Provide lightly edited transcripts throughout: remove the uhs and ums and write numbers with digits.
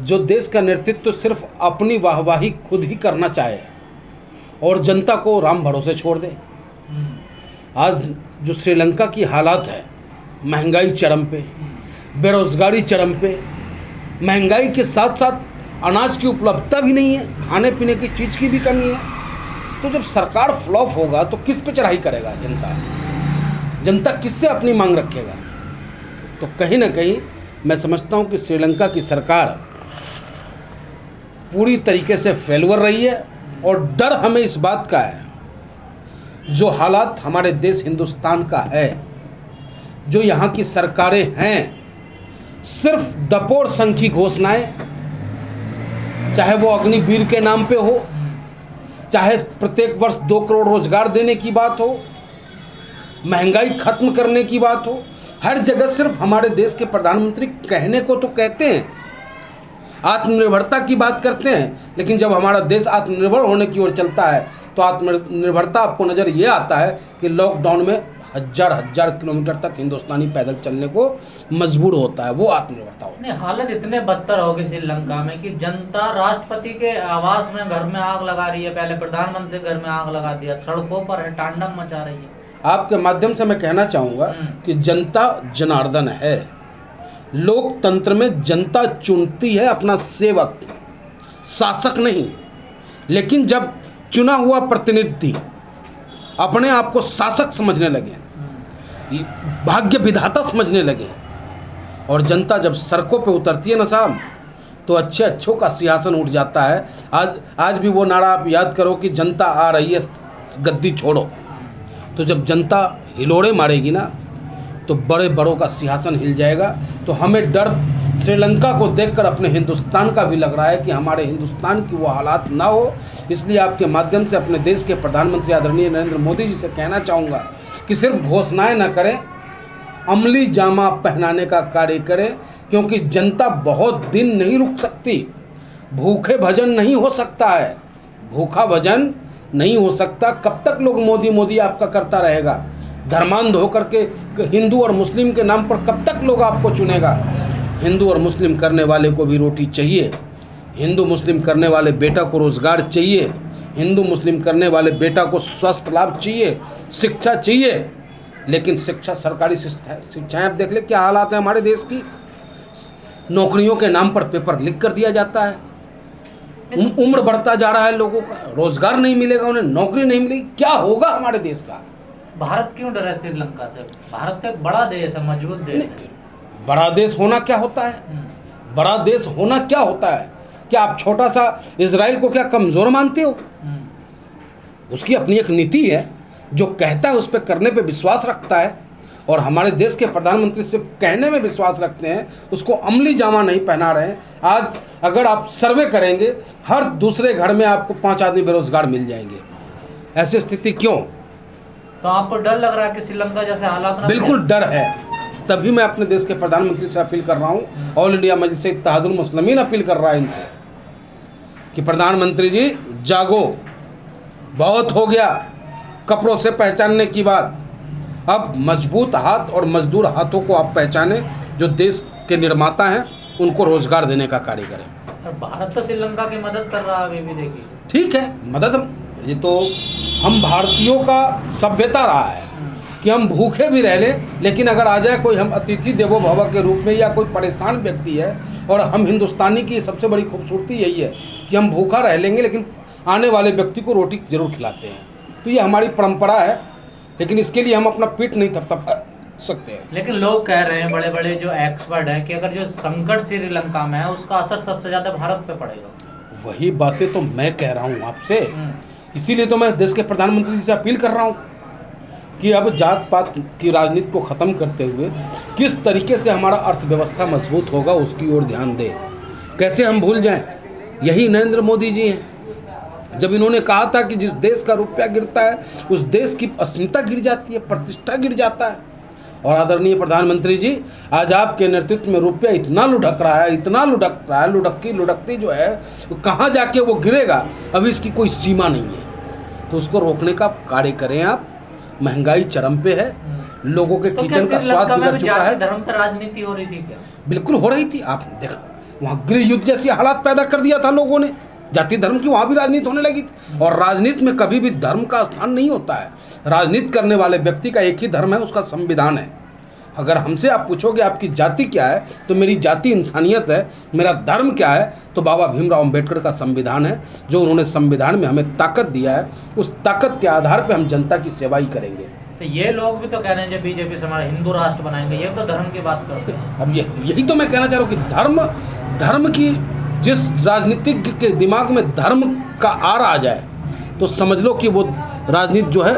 जो देश का नेतृत्व सिर्फ अपनी वाहवाही खुद ही करना चाहे और जनता को राम भरोसे छोड़ दे। आज जो श्रीलंका की हालात है, महंगाई चरम पे, बेरोजगारी चरम पे, महंगाई के साथ साथ अनाज की उपलब्धता भी नहीं है, खाने पीने की चीज़ की भी कमी है। तो जब सरकार फ्लॉप होगा तो किस पे चढ़ाई करेगा जनता किससे अपनी मांग रखेगा? तो कहीं ना कहीं मैं समझता हूँ कि श्रीलंका की सरकार पूरी तरीके से फेलवर रही है और डर हमें इस बात का है, जो हालात हमारे देश हिंदुस्तान का है, जो यहाँ की सरकारें हैं, सिर्फ डपोर संघ की घोषणाएं, चाहे वो अग्निवीर के नाम पे हो, चाहे प्रत्येक वर्ष 2 करोड़ रोजगार देने की बात हो, महंगाई खत्म करने की बात हो, हर जगह सिर्फ हमारे देश के प्रधानमंत्री कहने को तो कहते हैं, आत्मनिर्भरता की बात करते हैं, लेकिन जब हमारा देश आत्मनिर्भर होने की ओर चलता है तो आत्मनिर्भरता आपको नज़र ये आता है कि लॉकडाउन में हजार किलोमीटर तक हिंदुस्तानी पैदल चलने को मजबूर होता है। वो आत्मनिर्भरता होती है। हालत इतने बदतर हो गई श्रीलंका में कि जनता राष्ट्रपति के आवास में घर में आग लगा रही है, पहले प्रधानमंत्री घर में आग लगा दिया, सड़कों पर है, तांडव मचा रही है। आपके माध्यम से मैं कहना चाहूँगा कि जनता जनार्दन है। लोकतंत्र में जनता चुनती है अपना सेवक, शासक नहीं। लेकिन जब चुना हुआ प्रतिनिधि अपने आप को शासक समझने लगे, भाग्य विधाता समझने लगे, और जनता जब सड़कों पे उतरती है ना साहब, तो अच्छों का सिंहासन उठ जाता है। आज भी वो नारा आप याद करो कि जनता आ रही है, गद्दी छोड़ो। तो जब जनता हिलोड़े मारेगी ना, तो बड़े बड़ों का सिंहासन हिल जाएगा। तो हमें डर श्रीलंका को देखकर अपने हिंदुस्तान का भी लग रहा है कि हमारे हिंदुस्तान की वो हालात ना हो। इसलिए आपके माध्यम से अपने देश के प्रधानमंत्री आदरणीय नरेंद्र मोदी जी से कहना चाहूँगा कि सिर्फ घोषणाएं ना करें, अमली जामा पहनाने का कार्य करें, क्योंकि जनता बहुत दिन नहीं रुक सकती। भूखे भजन नहीं हो सकता है, भूखा भजन नहीं हो सकता। कब तक लोग मोदी मोदी आपका करता रहेगा? धर्मांध होकर के हिंदू और मुस्लिम के नाम पर कब तक लोग आपको चुनेगा? हिंदू और मुस्लिम करने वाले को भी रोटी चाहिए, हिंदू मुस्लिम करने वाले बेटा को रोज़गार चाहिए, हिंदू मुस्लिम करने वाले बेटा को स्वास्थ्य लाभ चाहिए, शिक्षा चाहिए। लेकिन शिक्षा, सरकारी शिक्षाएँ आप देख ले क्या हालात है हमारे देश की। नौकरियों के नाम पर पेपर लीक कर दिया जाता है, उम्र बढ़ता जा रहा है लोगों का, रोजगार नहीं मिलेगा उन्हें, नौकरी नहीं मिलेगी, क्या होगा हमारे देश का? भारत क्यों डरा है श्रीलंका से? भारत तो एक बड़ा देश है, मजबूत देश है। बड़ा देश होना क्या होता है? बड़ा देश होना क्या होता है? क्या आप छोटा सा इजराइल को क्या कमजोर मानते हो? उसकी अपनी एक नीति है, जो कहता है उस पर करने पे विश्वास रखता है, और हमारे देश के प्रधानमंत्री सिर्फ कहने में विश्वास रखते हैं, उसको अमली जामा नहीं पहना रहे हैं। आज अगर आप सर्वे करेंगे, हर दूसरे घर में आपको 5 आदमी बेरोजगार मिल जाएंगे। ऐसी स्थिति क्यों? तो आपको डर लग रहा है कि श्रीलंका जैसे हालात? बिल्कुल डर है। तभी मैं अपने देश के प्रधानमंत्री से अपील कर रहा हूँ, ऑल इंडिया मजलिस इत्तेहादुल मुस्लिमीन अपील कर रहा है इनसे कि प्रधानमंत्री जी जागो, बहुत हो गया कपड़ों से पहचानने की बात। अब मजबूत हाथ और मजदूर हाथों को आप पहचाने, जो देश के निर्माता हैं, उनको रोजगार देने का कार्य करें। भारत तो श्रीलंका की मदद कर रहा है अभी भी, देखिए। ठीक है, मदद, ये तो हम भारतीयों का सभ्यता रहा है कि हम भूखे भी रह लें, लेकिन अगर आ जाए कोई, हम अतिथि देवो भव के रूप में, या कोई परेशान व्यक्ति है, और हम हिंदुस्तानी की सबसे बड़ी खूबसूरती यही है कि हम भूखा रह लेंगे लेकिन आने वाले व्यक्ति को रोटी जरूर खिलाते हैं। तो ये हमारी परंपरा है, लेकिन इसके लिए हम अपना पीठ नहीं थपथपा सकते हैं। लेकिन लोग कह रहे हैं, बड़े बड़े जो एक्सपर्ट हैं, कि अगर जो संकट श्रीलंका में है उसका असर सबसे ज़्यादा भारत पे पड़ेगा। वही बातें तो मैं कह रहा हूँ आपसे, इसीलिए तो मैं देश के प्रधानमंत्री जी से अपील कर रहा हूँ कि अब जात पात की राजनीति को ख़त्म करते हुए किस तरीके से हमारा अर्थव्यवस्था मजबूत होगा उसकी ओर ध्यान दें। कैसे हम भूल जाएं, यही नरेंद्र मोदी जी हैं। जब इन्होंने कहा था कि जिस देश का रुपया गिरता है उस देश की अस्मिता गिर जाती है, प्रतिष्ठा गिर जाता है। और आदरणीय प्रधानमंत्री जी, आज आपके नेतृत्व में रुपया इतना लुढ़क रहा है, इतना लुढ़क रहा है, लुढ़कती जो है कहाँ जाके वो गिरेगा, अभी इसकी कोई सीमा नहीं है। तो उसको रोकने का कार्य करें आप। महंगाई चरम पे है, लोगों के किचन का स्वाद बिगड़ चुका है। धर्म पर राजनीति हो रही थी क्या? बिल्कुल हो रही थी। आप वहाँ गृह युद्ध जैसी हालात पैदा कर दिया था लोगों ने, जाति धर्म की वहाँ भी राजनीति होने लगी थी। और राजनीति में कभी भी धर्म का स्थान नहीं होता है। राजनीति करने वाले व्यक्ति का एक ही धर्म है, उसका संविधान है। अगर हमसे आप पूछोगे आपकी जाति क्या है, तो मेरी जाति इंसानियत है। मेरा धर्म क्या है, तो बाबा भीमराव अंबेडकर का संविधान है। जो उन्होंने संविधान में हमें ताकत दिया है, उस ताकत के आधार पर हम जनता की सेवा ही करेंगे। तो ये लोग भी तो कह रहे हैं जब बीजेपी से हमारा हिंदू राष्ट्र बनाएंगे, ये तो धर्म की बात करते हैं। अब यही तो मैं कहना चाह रहा हूँ कि धर्म की जिस राजनीतिक के दिमाग में धर्म का आर आ जाए, तो समझ लो कि वो राजनीति जो है,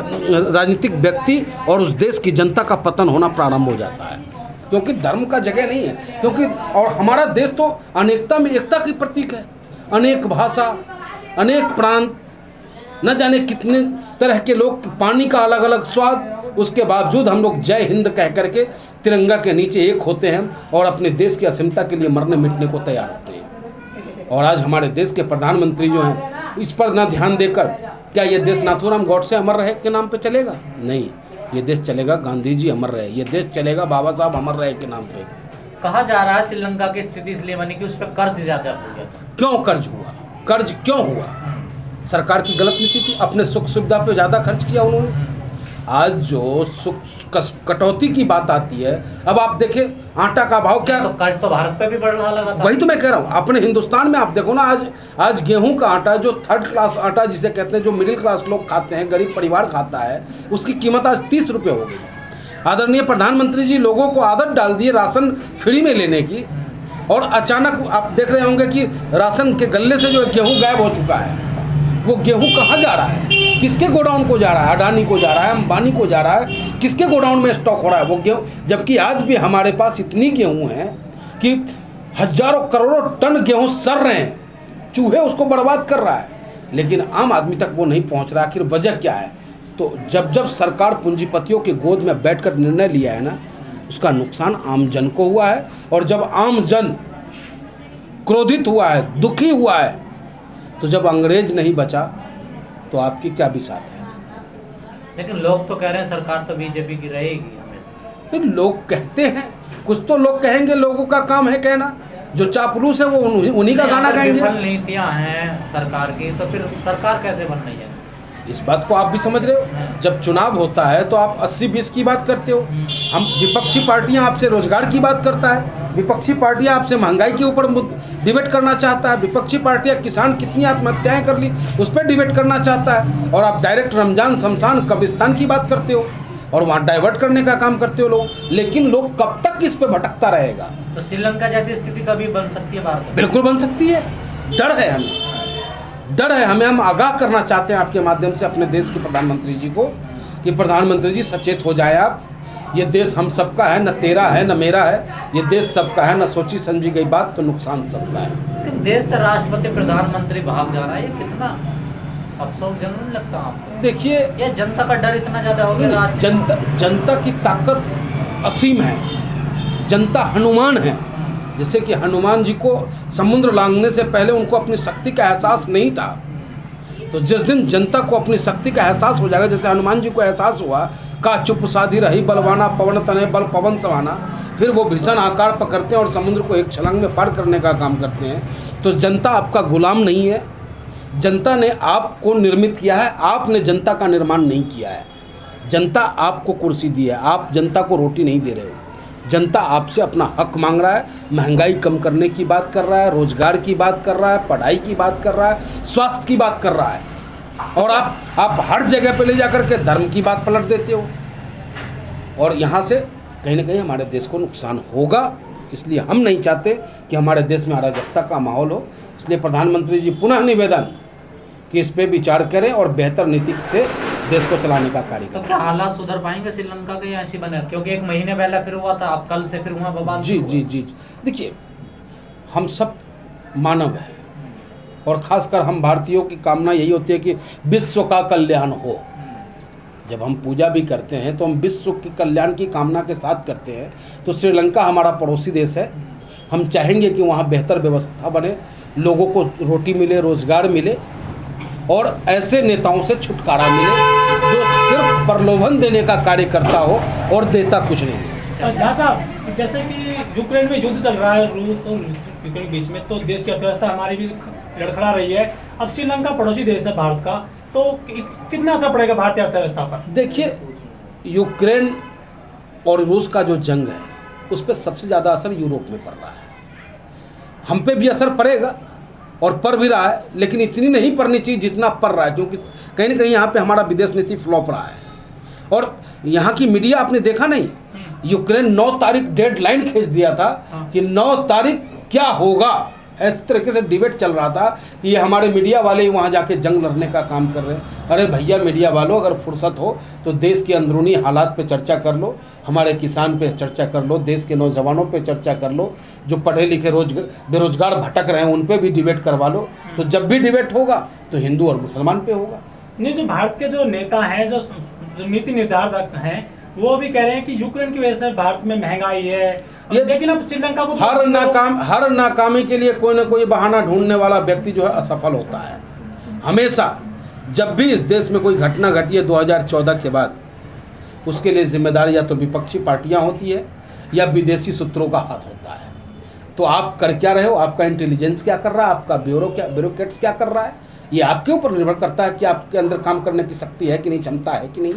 राजनीतिक व्यक्ति और उस देश की जनता का पतन होना प्रारंभ हो जाता है। क्योंकि धर्म का जगह नहीं है, क्योंकि और हमारा देश तो अनेकता में एकता की प्रतीक है। अनेक भाषा, अनेक प्रांत, न जाने कितने तरह के लोग, पानी का अलग अलग स्वाद, उसके बावजूद हम लोग जय हिंद कह करके तिरंगा के नीचे एक होते हैं और अपने देश की असीमता के लिए मरने मिटने को तैयार होते हैं। और आज हमारे देश के प्रधानमंत्री जो हैं, इस पर ना ध्यान देकर, क्या ये देश नाथूराम गौडसे अमर रहे के नाम पे चलेगा? नहीं, ये देश चलेगा गांधी जी अमर रहे, ये देश चलेगा बाबा साहब अमर रहे के नाम पे। कहा जा रहा है श्रीलंका की स्थिति इसलिए बनी कि उस पर कर्ज ज़्यादा हो गया था। क्यों कर्ज हुआ? कर्ज क्यों हुआ? सरकार की गलत नीति थी, अपने सुख सुविधा पे ज़्यादा खर्च किया उन्होंने। आज जो कटौती की बात आती है, अब आप देखें आटा का भाव क्या, तो कर्ज तो भारत पे भी बढ़ रहा लगा था। वही तो मैं कह रहा हूँ। अपने हिंदुस्तान में आप देखो ना, आज गेहूं का आटा, जो थर्ड क्लास आटा जिसे कहते हैं, जो मिडिल क्लास लोग खाते हैं, गरीब परिवार खाता है, उसकी कीमत आज 30 रुपये हो गई। आदरणीय प्रधानमंत्री जी लोगों को आदत डाल दिए राशन फ्री में लेने की, और अचानक आप देख रहे होंगे कि राशन के गल्ले से जो गेहूँ गायब हो चुका है। वो गेहूं कहाँ जा रहा है? किसके गोडाउन को जा रहा है? अडानी को जा रहा है, अंबानी को जा रहा है? किसके गोडाउन में स्टॉक हो रहा है वो गेहूं? जबकि आज भी हमारे पास इतनी गेहूं है कि हजारों करोड़ों टन गेहूं सड़ रहे हैं, चूहे उसको बर्बाद कर रहा है, लेकिन आम आदमी तक वो नहीं पहुंच रहा। आखिर वजह क्या है? तो जब सरकार पूंजीपतियों की गोद में बैठकर निर्णय लिया है ना, उसका नुकसान आम जन को हुआ है। और जब आम जन क्रोधित हुआ है, दुखी हुआ है, तो जब अंग्रेज नहीं बचा तो आपकी क्या बिसात है? लेकिन लोग तो कह रहे हैं सरकार तो बीजेपी की रहेगी हमेशा। तो लोग कहते हैं, कुछ तो लोग कहेंगे, लोगों का काम है कहना। जो चापलूस है वो उन्हीं का गाना गाएंगे। विफल नीतियां हैं सरकार की, तो फिर सरकार कैसे बन रही है? इस बात को आप भी समझ रहे हो। जब चुनाव होता है तो आप 80-20 की बात करते हो। हम विपक्षी पार्टियां आपसे रोजगार की बात करता है, विपक्षी पार्टियां आपसे महंगाई के ऊपर डिबेट करना चाहता है, विपक्षी पार्टियां किसान कितनी आत्महत्याएं कर ली उस पर डिबेट करना चाहता है, और आप डायरेक्ट रमजान, शमशान, कब्रिस्तान की बात करते हो और वहाँ डाइवर्ट करने का काम करते हो लोग। लेकिन लोग कब तक इस पर भटकता रहेगा? तो श्रीलंका जैसी स्थिति कभी बन सकती है भारत में? बिल्कुल बन सकती है। डर है हमें, डर है हमें। हम आगाह करना चाहते हैं आपके माध्यम से अपने देश के प्रधानमंत्री जी को कि प्रधानमंत्री जी सचेत हो जाए आप। ये देश हम सबका है, न तेरा है न मेरा है। ये देश सबका है, न सोची समझी गई बात तो नुकसान सबका है। लेकिन देश से राष्ट्रपति प्रधानमंत्री भाग जा रहा है, ये कितना अफसोसजनक नहीं लगता आपको? देखिए, ये जनता का डर इतना ज़्यादा हो गया। जनता की ताकत असीम है। जनता हनुमान है। जैसे कि हनुमान जी को समुद्र लांघने से पहले उनको अपनी शक्ति का एहसास नहीं था, तो जिस दिन जनता को अपनी शक्ति का एहसास हो जाएगा, जैसे हनुमान जी को एहसास हुआ, का चुप साधी रही बलवाना, पवन तने बल पवन समाना, फिर वो भीषण आकार पकड़ते हैं और समुद्र को एक छलांग में पार करने का काम करते हैं। तो जनता आपका गुलाम नहीं है। जनता ने आपको निर्मित किया है, आपने जनता का निर्माण नहीं किया है। जनता आपको कुर्सी दी है, आप जनता को रोटी नहीं दे रहे हो। जनता आपसे अपना हक मांग रहा है, महंगाई कम करने की बात कर रहा है, रोजगार की बात कर रहा है, पढ़ाई की बात कर रहा है, स्वास्थ्य की बात कर रहा है, और आप हर जगह पे ले जाकर के धर्म की बात पलट देते हो। और यहाँ से कहीं ना कहीं हमारे देश को नुकसान होगा। इसलिए हम नहीं चाहते कि हमारे देश में अराजकता का माहौल हो। इसलिए प्रधानमंत्री जी पुनः निवेदन कि इस पे विचार करें और बेहतर नीति से देश को चलाने का कार्य करें। तो क्या हालात सुधर पाएंगे श्रीलंका के या ऐसी बने? क्योंकि 1 महीने पहले फिर हुआ था, अब कल से फिर हुआ बवाल। जी जी जी, देखिए, हम सब मानव हैं और खासकर हम भारतीयों की कामना यही होती है कि विश्व का कल्याण हो। जब हम पूजा भी करते हैं तो हम विश्व के कल्याण की कामना के साथ करते हैं। तो श्रीलंका हमारा पड़ोसी देश है। हम चाहेंगे कि वहाँ बेहतर व्यवस्था बने, लोगों को रोटी मिले, रोजगार मिले, और ऐसे नेताओं से छुटकारा मिले जो सिर्फ प्रलोभन देने का कार्य करता हो और देता कुछ नहीं। झा साहब, जैसे कि यूक्रेन में युद्ध चल रहा है रूस और यूक्रेन के बीच में, तो देश की अर्थव्यवस्था हमारी भी लड़खड़ा रही है। अब श्रीलंका पड़ोसी देश है भारत का, तो कितना असर पड़ेगा भारतीय अर्थव्यवस्था पर? देखिए, यूक्रेन और रूस का जो जंग है उस पर सबसे ज़्यादा असर यूरोप में पड़ रहा है। हम पे भी असर पड़ेगा और पड़ भी रहा है, लेकिन इतनी नहीं पड़नी चाहिए जितना पड़ रहा है, क्योंकि कहीं ना कहीं यहाँ पे हमारा विदेश नीति फ्लॉप रहा है। और यहाँ की मीडिया आपने देखा नहीं, यूक्रेन 9 तारीख डेडलाइन खींच दिया था कि 9 तारीख क्या होगा, इस तरीके से डिबेट चल रहा था कि ये हमारे मीडिया वाले ही वहाँ जाके जंग लड़ने का काम कर रहे हैं। अरे भैया मीडिया वालों, अगर फुर्सत हो तो देश के अंदरूनी हालात पे चर्चा कर लो, हमारे किसान पे चर्चा कर लो, देश के नौजवानों पे चर्चा कर लो, जो पढ़े लिखे बेरोजगार भटक रहे हैं उन पे भी डिबेट करवा लो। तो जब भी डिबेट होगा तो हिंदू और मुसलमान पे होगा। नहीं, जो भारत के जो नेता हैं, जो नीति निर्धारक हैं, वो भी कह रहे हैं कि यूक्रेन की वजह से भारत में महंगाई है, लेकिन अब श्रीलंका को हर नाकामी के लिए कोई ना कोई बहाना ढूंढने वाला व्यक्ति जो है असफल होता है। हमेशा जब भी इस देश में कोई घटना घटी है 2014 के बाद, उसके लिए जिम्मेदार या तो विपक्षी पार्टियां होती है या विदेशी सूत्रों का हाथ होता है। तो आप कर क्या रहे हो, आपका इंटेलिजेंस क्या कर रहा है, आपका ब्यूरोक्रेट्स क्या कर रहा है, ये आपके ऊपर निर्भर करता है कि आपके अंदर काम करने की शक्ति है कि नहीं, क्षमता है कि नहीं।